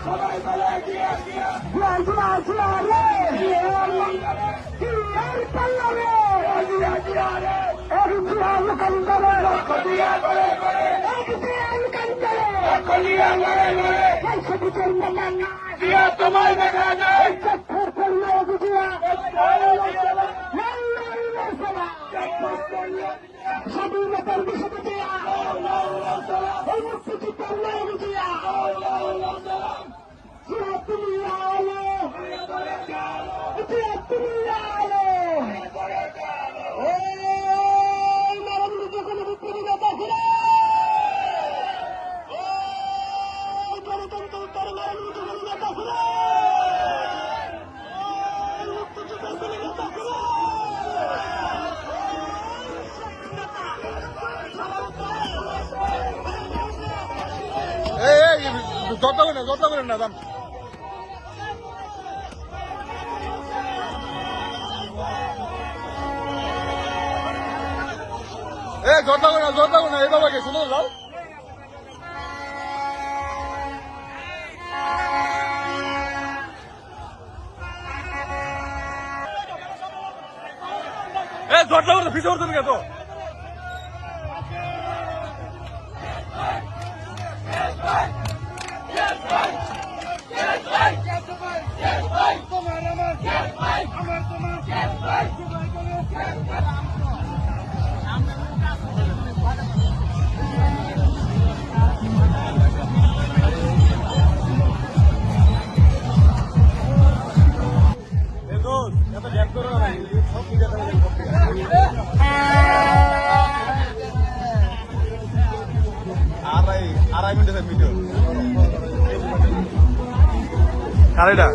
সবাই বলে জিয়া তোমায় দেখা যায় স্বাধীনতার বিষয়টি এই মুক্তিযুদ্ধের নয় বুঝিয়া তুমি আলো তুমি আলো নরেন্দ্র যখন বিপ্লবী নেতা ছিল গণতন্ত্র উত্তর নরেন্দ্র যখন নেতা ছিল মুক্তিযুদ্ধের নেতা ছিল যত করেন না দাম যত করে না এই বাবাকে শুনে যাও যত করে ফিসে উঠতে কে তো আড়াই মিনিটের ভিডিও কারেটা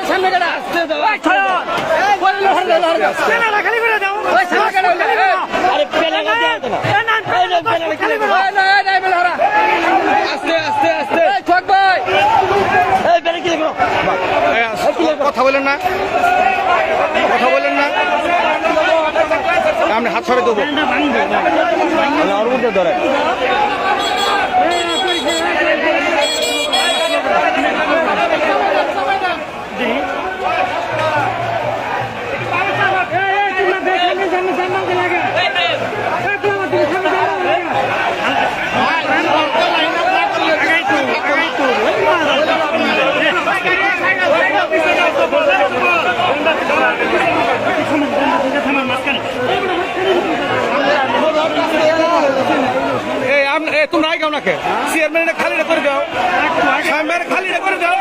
সামনে কাটা কথা বলেন না আপনি হাত সরে দেবো ধরে তোমরা আই গাও নাকি চেয়ারম্যান খালি করে দাও খালি করে দাও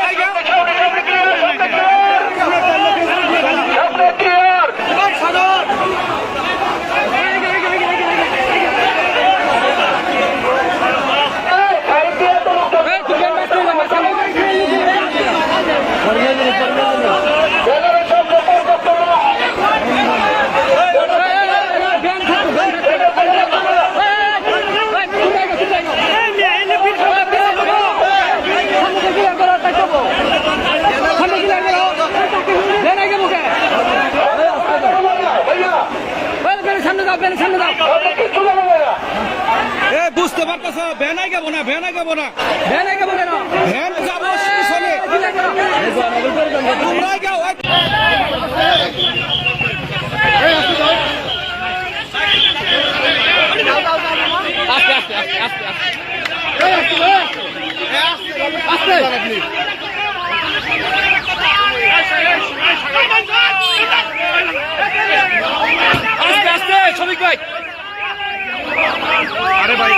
বুঝতে পারতেছ ভ্যানাই গাবো না ভ্যান যাবো তোমরাই গাও আস্তে আস্তে শফিক ভাই আরে ভাই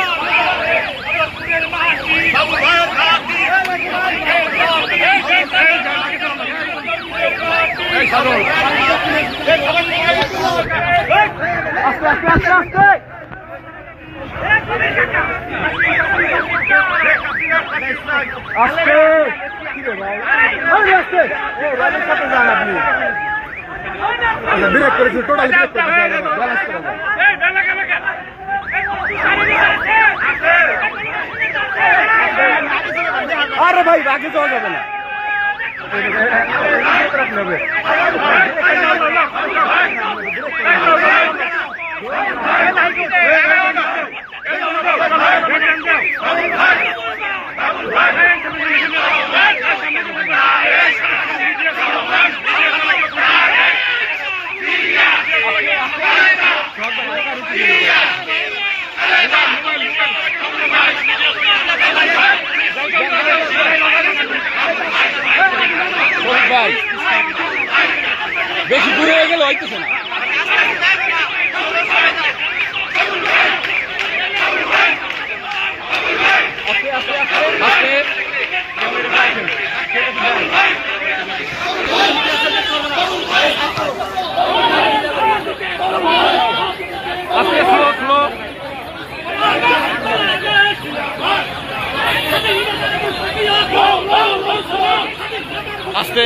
ব্রেক করেছে টোটাল ব্রেক করেছে আরে ভাই আগে যাওয়া যাবে না ভাই বেশি দূরে হয়ে গেলে হইতেছে না আস্তে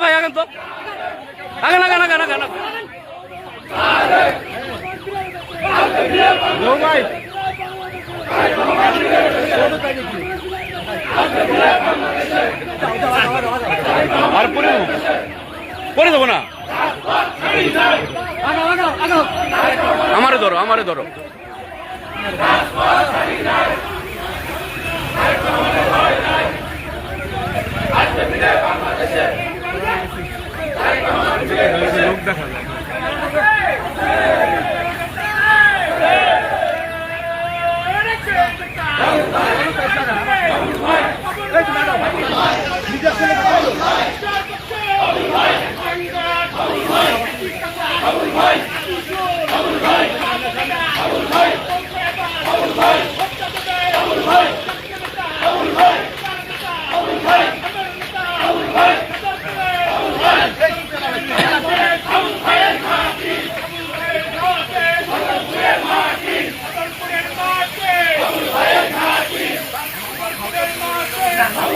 ভাই আগান তো আগান আগান আগান আগান ভাই আর পরে দেবো না আমারে ধরো আমারে ধরো লোক দেখা যায়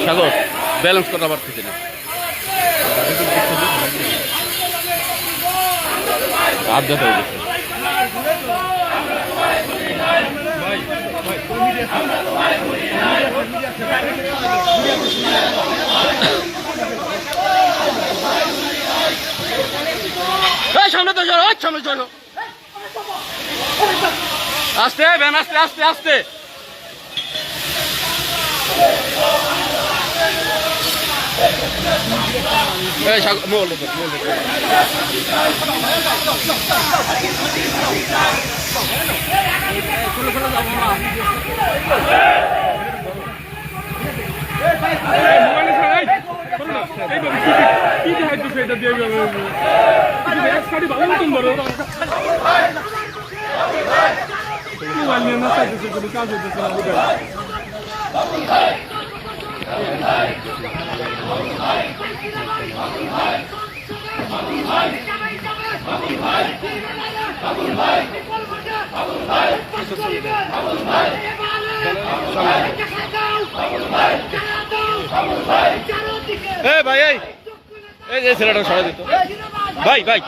সাগর ব্যালেন্স করতে পারতেছি না আবদাত হয়ে গেছে সামনে তো চলো সামনে চলো আস্তে ভ্যান আস্তে আস্তে আস্তে ভাই এই ছেলেটা সরাই দিত ভাই ভাই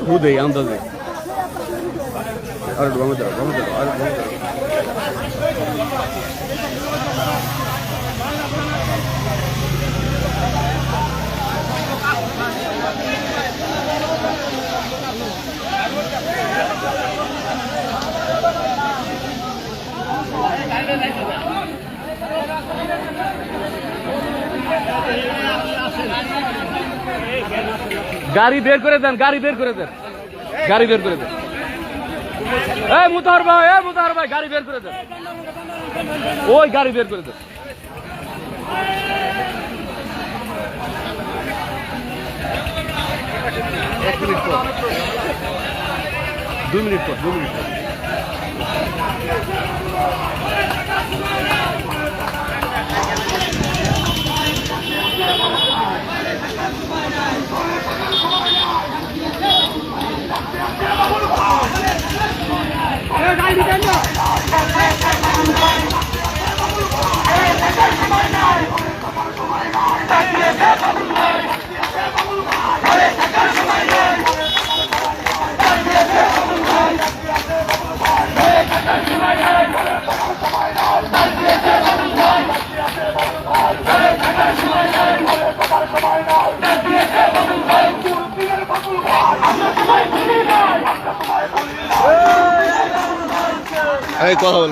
Mudei, anda aí. Vamos dar. গাড়ি বের করে দেন এই মুতাহার ভাই গাড়ি বের করে দেন ওই গাড়ি বের করে দেন দুই মিনিট পর এই কথা বলুন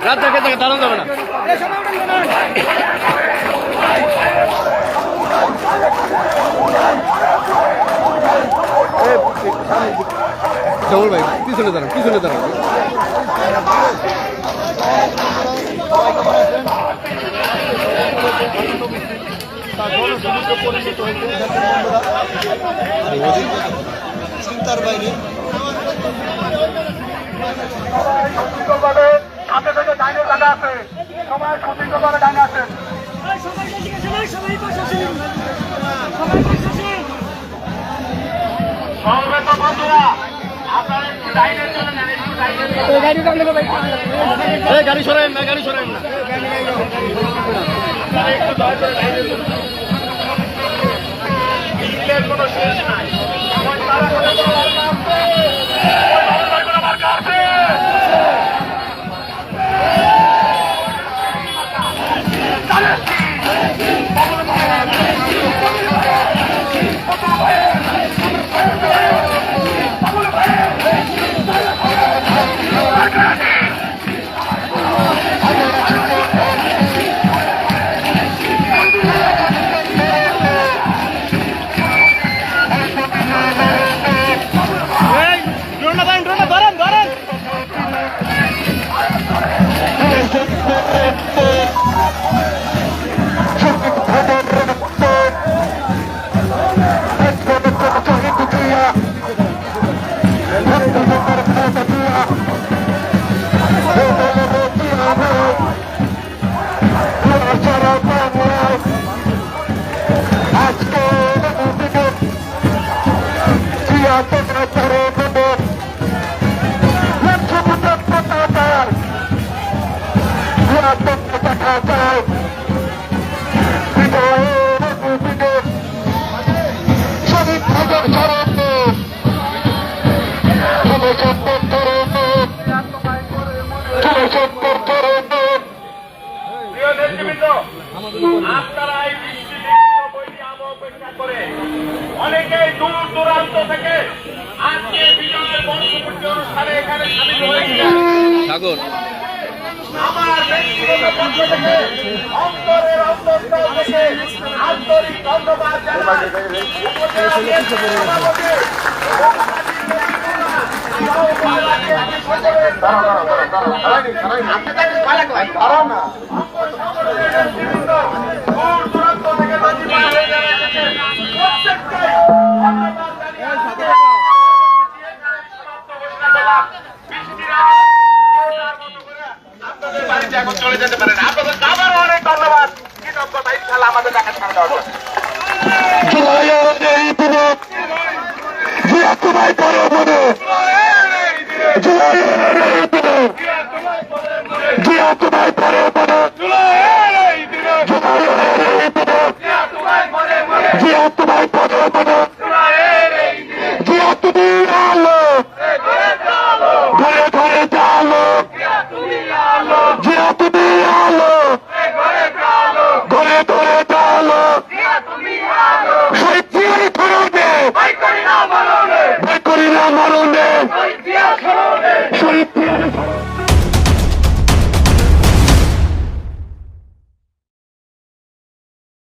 রাত থেকে দাঁড়ানো যাবে না শ্যামল ভাই পিছনে দাঁড়ান চিন্তার বাইরে হাতে থেকে ডাইনে টাকা আছে সবাই সঠিকভাবে ডাইনে আছেন সবাই সমবেত বন্ধুরা আপনারা একটু লাইনে চলে যান, একটু লাইনে চলে যান। এই গাড়ি সরাইন না, গাড়ি সরাইন না। আপনারা একটু দয়া করে লাইনে চলে যান। মিছিলের কোনো শেষ নাই। আমার তারা করে কোনো মার্কা আছে? ওই তারা কোনো মার্কা আছে? আপনারা এই বৃষ্টি বইটি অপেক্ষা করে অনেকেই দূর দূরান্ত থেকে আজকে বিজয়ের বর্ষপূর্তি অনুষ্ঠানে এখানে সামিল হয়েছিলেন। সাগর আমার ব্যক্তিগত পক্ষ থেকে অন্তরের অন্তঃস্থল থেকে আন্তরিক ধন্যবাদ জানাই দূর দূরান্ত থেকে মাঝিপাড়া হয়ে যারা এসেছেন প্রত্যেককে ধন্যবাদ জানিয়ে সমাপ্ত ঘোষণা দিলাম। বৃষ্টির আপনাদের বাড়িতে এখন চলে যেতে পারেন। আপনাদের আবারও অনেক ধন্যবাদ, কৃতজ্ঞতা। ইনশাআল্লাহ আমাদের দেখাশোনা দেওয়ার জন্য। তোমায় পরে মনে তোমায় পরে মনে তোমায় পরে মনে